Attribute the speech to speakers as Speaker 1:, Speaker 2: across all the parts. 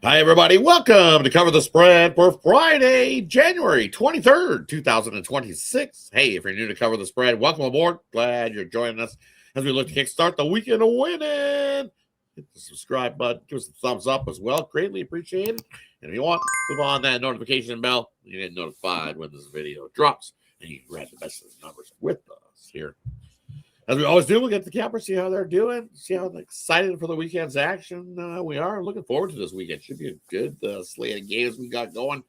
Speaker 1: Hi, everybody. Welcome to Cover the Spread for Friday, January 23rd, 2026. Hey, if you're new to Cover the Spread, welcome aboard. Glad you're joining us as we look to kickstart the weekend of winning. Hit the subscribe button. Give us a thumbs up as well. Greatly appreciated. And if you want, flip on that notification bell. You get notified when this video drops. And you can grab the best of the numbers with us here. As we always do, we'll get the cappers, see how they're doing, see how excited for the weekend's action we are. Looking forward to this weekend. Should be a good slate of games we got going.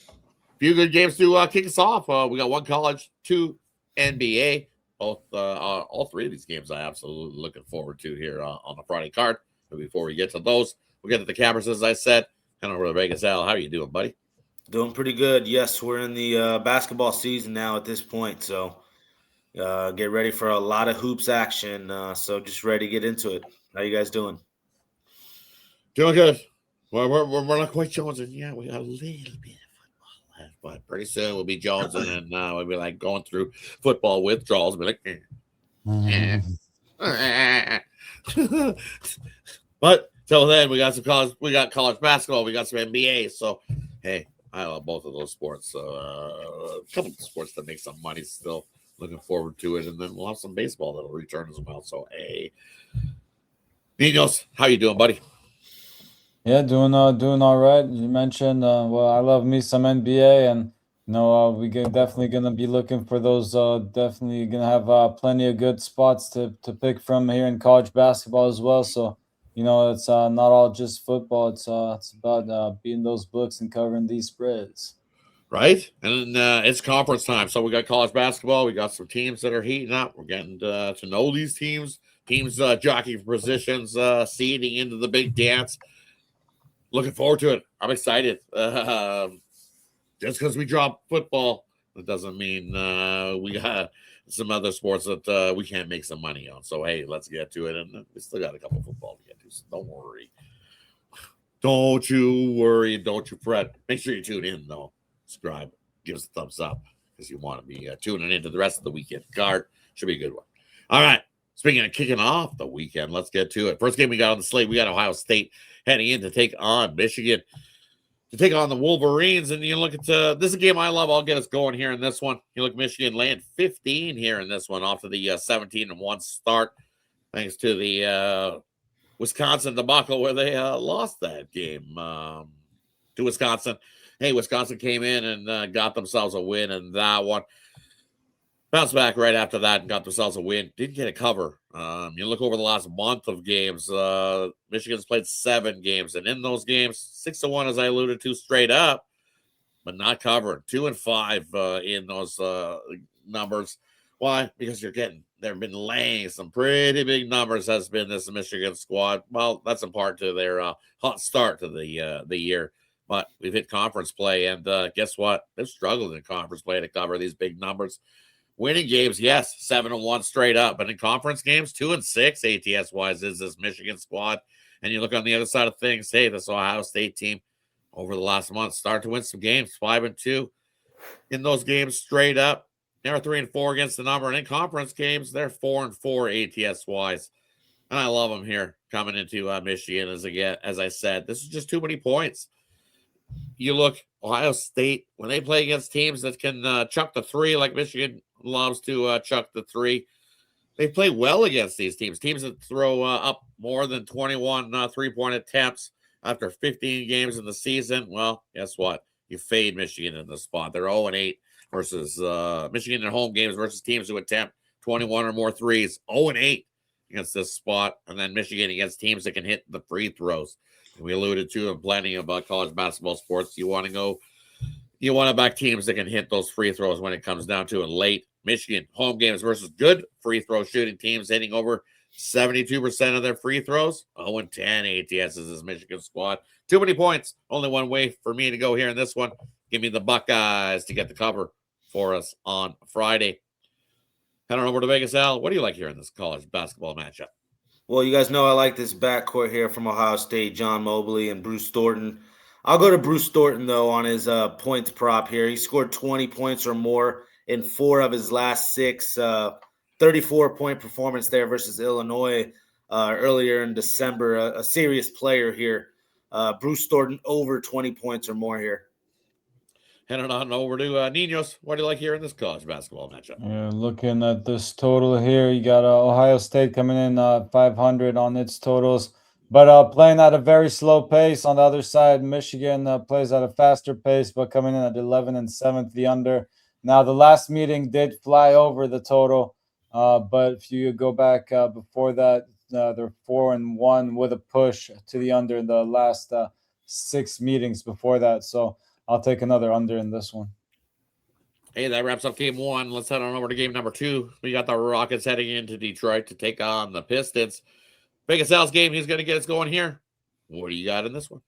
Speaker 1: A few good games to kick us off. We got one college, two NBA. All three of these games I absolutely looking forward to here on the Friday card. But before we get to those, we'll get to the cappers, as I said. Kind of over to Vegas. Al, how are you doing, buddy?
Speaker 2: Doing pretty good. Yes, we're in the basketball season now at this point, so get ready for a lot of hoops action. So just ready to get into it. How you guys doing?
Speaker 1: Doing good. Well, we're not quite jonesing yet. We got a little bit of football left, but pretty soon we'll be jonesing, and we'll be like going through football withdrawals. We'll be like, but till then, we got some college. We got college basketball. We got some NBA. So, hey, I love both of those sports. A couple of sports that make some money still. Looking forward to it, and then we'll have some baseball that'll return as well. So, hey, Ninos, how you doing, buddy?
Speaker 3: Yeah, doing all right. You mentioned well, I love me some NBA, and we definitely gonna be looking for those. Definitely gonna have plenty of good spots to pick from here in college basketball as well. So it's not all just football. It's about beating those books and covering these spreads.
Speaker 1: Right, and it's conference time, so we got college basketball. We got some teams that are heating up. We're getting to know these teams. Teams jockeying for positions, seeding into the big dance. Looking forward to it. I'm excited. Just because we dropped football, that doesn't mean we got some other sports that we can't make some money on. So hey, let's get to it, and we still got a couple of football to get to. So don't worry. Don't you worry. Don't you fret. Make sure you tune in though. Subscribe, give us a thumbs up because you want to be tuning into the rest of the weekend card. Should be a good one. All right. Speaking of kicking off the weekend, let's get to it. First game we got on the slate, we got Ohio State heading in to take on Michigan, to take on the Wolverines. And you look at this is a game I love. I'll get us going here in this one. You look at Michigan laying 15 here in this one off of the 17-1 start, thanks to the Wisconsin debacle where they lost that game to Wisconsin. Hey, Wisconsin came in and got themselves a win in that one. Bounced back right after that and got themselves a win. Didn't get a cover. You look over the last month of games, Michigan's played 7 games. And in those games, 6-1, as I alluded to, straight up, but not covering. 2-5 in those numbers. Why? Because they've been laying some pretty big numbers, has been this Michigan squad. Well, that's in part to their hot start to the year. But we've hit conference play, and guess what? They've struggled in conference play to cover these big numbers. Winning games, yes, 7-1 straight up. But in conference games, 2-6 ATS-wise is this Michigan squad. And you look on the other side of things, hey, this Ohio State team over the last month started to win some games, 5-2 in those games straight up. They're 3-4 against the number. And in conference games, they're 4-4 ATS-wise. And I love them here coming into Michigan. As I said, this is just too many points. You look, Ohio State, when they play against teams that can chuck the three, like Michigan loves to chuck the three, they play well against these teams. Teams that throw up more than 21 three-point attempts after 15 games in the season. Well, guess what? You fade Michigan in the spot. They're 0-8 versus Michigan in home games versus teams who attempt 21 or more threes. 0-8 against this spot. And then Michigan against teams that can hit the free throws. We alluded to in plenty of college basketball sports. You want to back teams that can hit those free throws when it comes down to it late. Michigan home games versus good free throw shooting teams hitting over 72% of their free throws. 0-10 ATS is this Michigan squad. Too many points. Only one way for me to go here in this one. Give me the Buckeyes to get the cover for us on Friday. Head on over to Vegas, Al. What do you like here in this college basketball matchup?
Speaker 2: Well, you guys know I like this backcourt here from Ohio State, John Mobley and Bruce Thornton. I'll go to Bruce Thornton, though, on his points prop here. He scored 20 points or more in 4 of his last 6, 34-point performance there versus Illinois earlier in December. A serious player here. Bruce Thornton over 20 points or more here.
Speaker 1: Heading on over to Ninos. What do you like here in this college basketball matchup?
Speaker 3: Yeah, looking at this total here, you got Ohio State coming in 500 on its totals, but playing at a very slow pace. On the other side, Michigan plays at a faster pace, but coming in at 11 and 7th, the under. Now, the last meeting did fly over the total, but if you go back before that, they're 4-1 with a push to the under in the last 6 meetings before that. So I'll take another under in this one.
Speaker 1: Hey, that wraps up game 1. Let's head on over to game number 2. We got the Rockets heading into Detroit to take on the Pistons. Vegas Al's game, he's going to get us going here. What do you got in this one?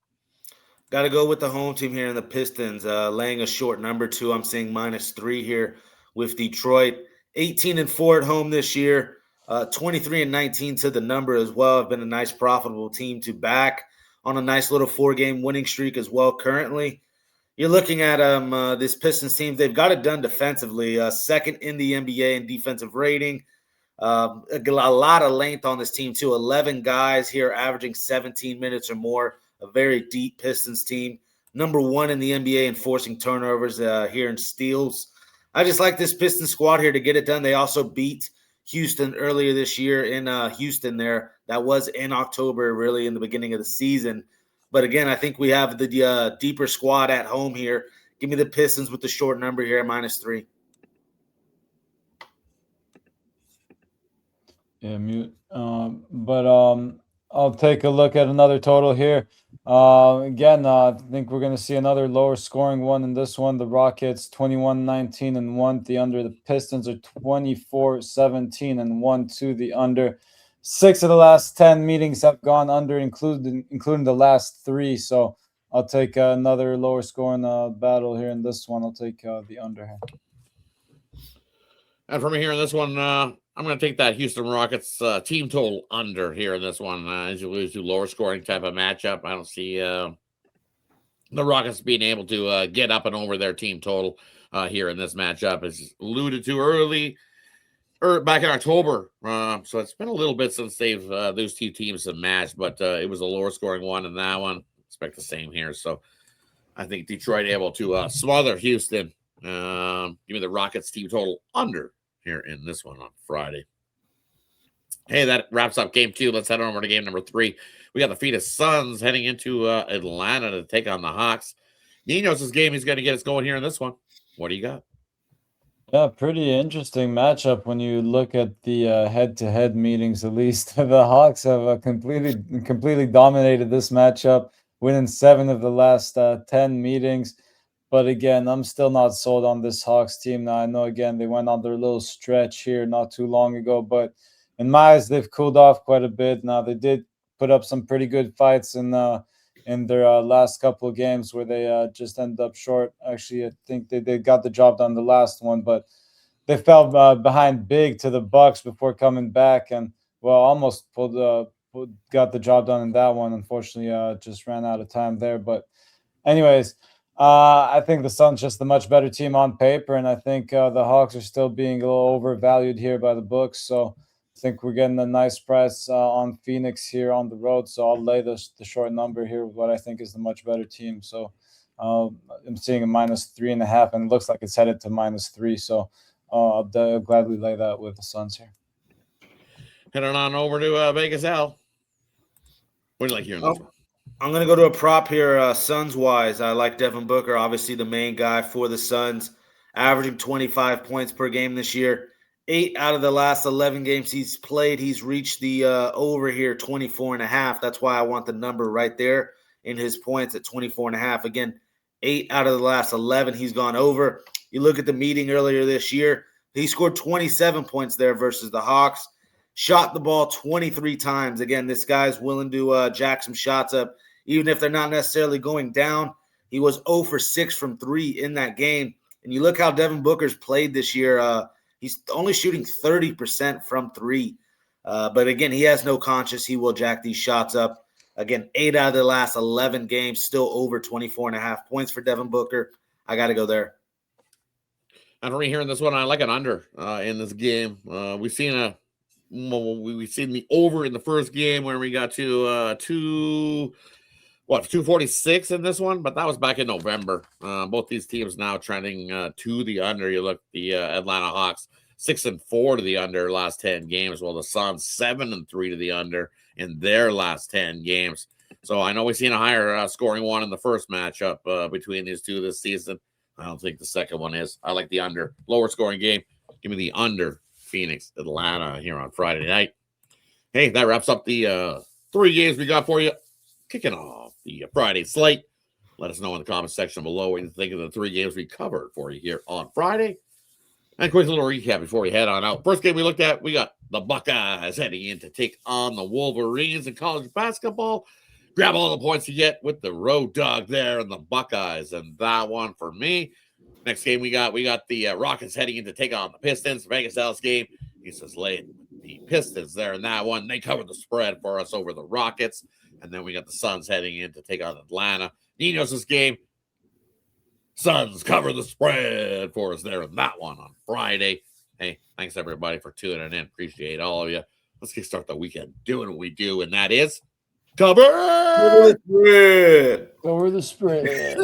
Speaker 2: Got to go with the home team here in the Pistons, laying a short number 2. I'm seeing -3 here with Detroit. 18-4 at home this year. 23-19 to the number as well. Have been a nice profitable team to back on a nice little 4-game winning streak as well currently. You're looking at this Pistons team. They've got it done defensively. Second in the NBA in defensive rating. A lot of length on this team too. 11 guys here averaging 17 minutes or more. A very deep Pistons team. Number 1 in the NBA in forcing turnovers here in steals. I just like this Pistons squad here to get it done. They also beat Houston earlier this year in Houston there. That was in October, really in the beginning of the season. But again, I think we have the deeper squad at home here. Give me the Pistons with the short number here, -3.
Speaker 3: Yeah, mute. But I'll take a look at another total here. Again, I think we're going to see another lower scoring one in this one. The Rockets 21-19 and 1. The under. The Pistons are 24-17 and 1 to the under. 6 of the last 10 meetings have gone under, including the last 3. So I'll take another lower scoring battle here in this one. I'll take the under here.
Speaker 1: And from here in this one, I'm going to take that Houston Rockets team total under here in this one. As you lose to lower scoring type of matchup, I don't see the Rockets being able to get up and over their team total here in this matchup. As alluded to early, or back in October. So it's been a little bit since those two teams have matched, but it was a lower scoring one in that one. Expect the same here. So I think Detroit able to smother Houston. Give me the Rockets team total under here in this one on Friday. Hey, that wraps up game 2. Let's head on over to game number 3. We got the Phoenix Suns heading into Atlanta to take on the Hawks. Ninos' game, he's going to get us going here in this one. What do you got?
Speaker 3: Yeah, pretty interesting matchup when you look at the head-to-head meetings. At least the Hawks have completely dominated this matchup, winning 7 of the last 10 meetings. But again, I'm still not sold on this Hawks team. Now, I know, again, they went on their little stretch here not too long ago, but in my eyes, they've cooled off quite a bit. Now, they did put up some pretty good fights in their last couple of games where they just ended up short. Actually, I think they got the job done the last one, but they fell behind big to the Bucks before coming back and, well, almost got the job done in that one. Unfortunately, just ran out of time there. But anyways, I think the Suns just a much better team on paper, and I think the Hawks are still being a little overvalued here by the books. So I think we're getting a nice price on Phoenix here on the road. So I'll lay the short number here with what I think is the much better team. So I'm seeing a -3.5, and it looks like it's headed to -3. So I'll gladly lay that with the Suns here.
Speaker 1: Heading on over to Vegas Al. What do you like here in this one?
Speaker 2: I'm going to go to a prop here, Suns-wise. I like Devin Booker, obviously the main guy for the Suns, averaging 25 points per game this year. 8 out of the last 11 games he's played, he's reached the over here, 24.5. That's why I want the number right there in his points at 24.5. Again, 8 out of the last 11 he's gone over. You look at the meeting earlier this year, he scored 27 points there versus the Hawks. Shot the ball 23 times. Again, this guy's willing to jack some shots up, even if they're not necessarily going down. He was 0 for 6 from 3 in that game. And you look how Devin Booker's played this year. He's only shooting 30% from 3. But again, he has no conscience. He will jack these shots up. Again, 8 out of the last 11 games, still over 24.5 points for Devin Booker. I got to go there.
Speaker 1: And for me here in this one, I like an under in this game. We've seen the over in the first game where we got to 246 in this one, but that was back in November. Both these teams now trending to the under. You look, the Atlanta Hawks 6-4 to the under last 10 games, while the Suns 7-3 to the under in their last 10 games. So I know we've seen a higher scoring one in the first matchup between these two this season. I don't think the second one is. I like the under. Lower scoring game. Give me the under. Phoenix, Atlanta here on Friday night. Hey, that wraps up the 3 games we got for you. Kicking off the Friday slate. Let us know in the comment section below what you think of the 3 games we covered for you here on Friday. And a quick little recap before we head on out. First game we looked at, we got the Buckeyes heading in to take on the Wolverines in college basketball. Grab all the points you get with the road dog there and the Buckeyes. And that one for me. Next game we got the Rockets heading in to take on the Pistons. Vegas Dallas game. He says lay the Pistons there in that one. They covered the spread for us over the Rockets. And then we got the Suns heading in to take on Atlanta. Ninos' game. Suns cover the spread for us there in that one on Friday. Hey, thanks everybody for tuning in. Appreciate all of you. Let's get start the weekend doing what we do, and that is cover
Speaker 3: Over the spread.